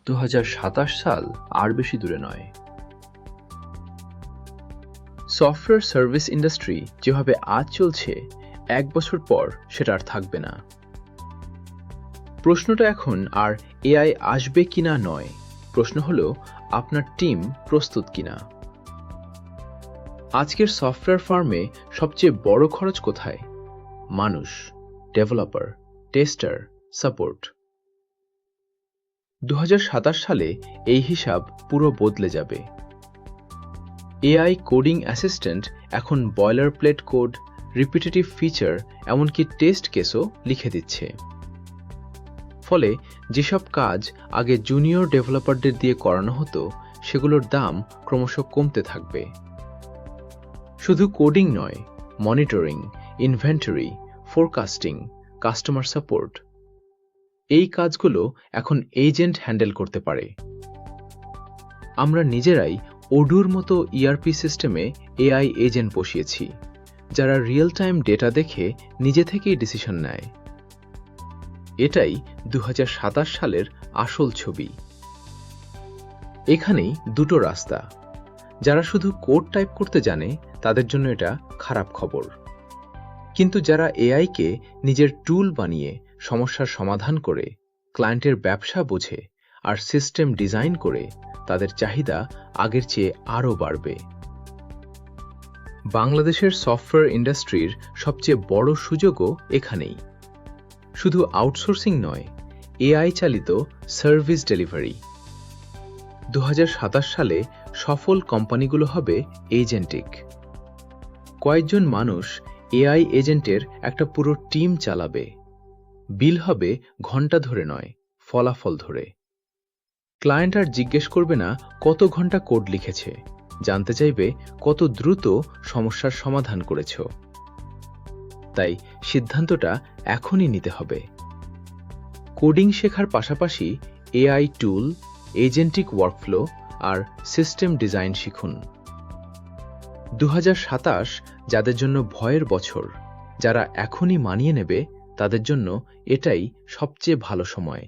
2027 সাল আর বেশি দূরে নয়। সফটওয়্যার সার্ভিস ইন্ডাস্ট্রি যেভাবে আজ চলছে, 1 বছর পর সেটা আর থাকবে না। প্রশ্নটা এখন আর এআই আসবে কিনা নয়, প্রশ্ন হলো আপনার টিম প্রস্তুত কিনা। আজকের সফটওয়্যার ফার্মে সবচেয়ে বড় খরচ কোথায়? মানুষ, ডেভেলপার, টেস্টার, সাপোর্ট। 2027 সালে এই হিসাব পুরো বদলে যাবে। এআই কোডিং অ্যাসিস্ট্যান্ট এখন boiler plate code, repetitive feature, এমনকি টেস্ট কেসও লিখে দিচ্ছে। ফলে যেসব কাজ আগে জুনিয়র ডেভেলপারদের দিয়ে করানো হতো, সেগুলোর দাম ক্রমশ কমতে থাকবে। শুধু কোডিং নয়, monitoring, inventory, forecasting, customer support, এই কাজগুলো এখন এজেন্ট হ্যান্ডেল করতে পারে। আমরা নিজেরাই ওডুর মতো ইআরপি সিস্টেমে এআই এজেন্ট বসিয়েছি, যারা রিয়েল টাইম ডেটা দেখে নিজে থেকেই ডিসিশন নেয়। এটাই 2027 সালের আসল ছবি। এখানেই দুটো রাস্তা। যারা শুধু কোড টাইপ করতে জানে, তাদের জন্য এটা খারাপ খবর। কিন্তু যারা এআইকে নিজের টুল বানিয়ে সমস্যার সমাধান করে, ক্লায়েন্টের ব্যবসা বোঝে আর সিস্টেম ডিজাইন করে, তাদের চাহিদা আগের চেয়ে আরও বাড়বে। বাংলাদেশের সফটওয়্যার ইন্ডাস্ট্রির সবচেয়ে বড় সুযোগও এখানেই। শুধু আউটসোর্সিং নয়, এআই চালিত সার্ভিস ডেলিভারি। 2027 সালে সফল কোম্পানিগুলো হবে এজেন্টিক। কয়েকজন মানুষ এআই এজেন্টের একটা পুরো টিম চালাবে। বিল হবে ঘন্টা ধরে নয়, ফলাফল ধরে। ক্লায়েন্ট আর জিজ্ঞেস করবে না কত ঘন্টা কোড লিখেছে, জানতে চাইবে কত দ্রুত সমস্যার সমাধান করেছ। তাই সিদ্ধান্তটা এখনই নিতে হবে। কোডিং শেখার পাশাপাশি এআই টুল, এজেন্টিক ওয়ার্কফ্লো আর সিস্টেম ডিজাইন শিখুন। 2027 যাদের জন্য ভয়ের বছর, যারা এখনই মানিয়ে নেবে, তাদের জন্য এটাই সবচেয়ে ভালো সময়।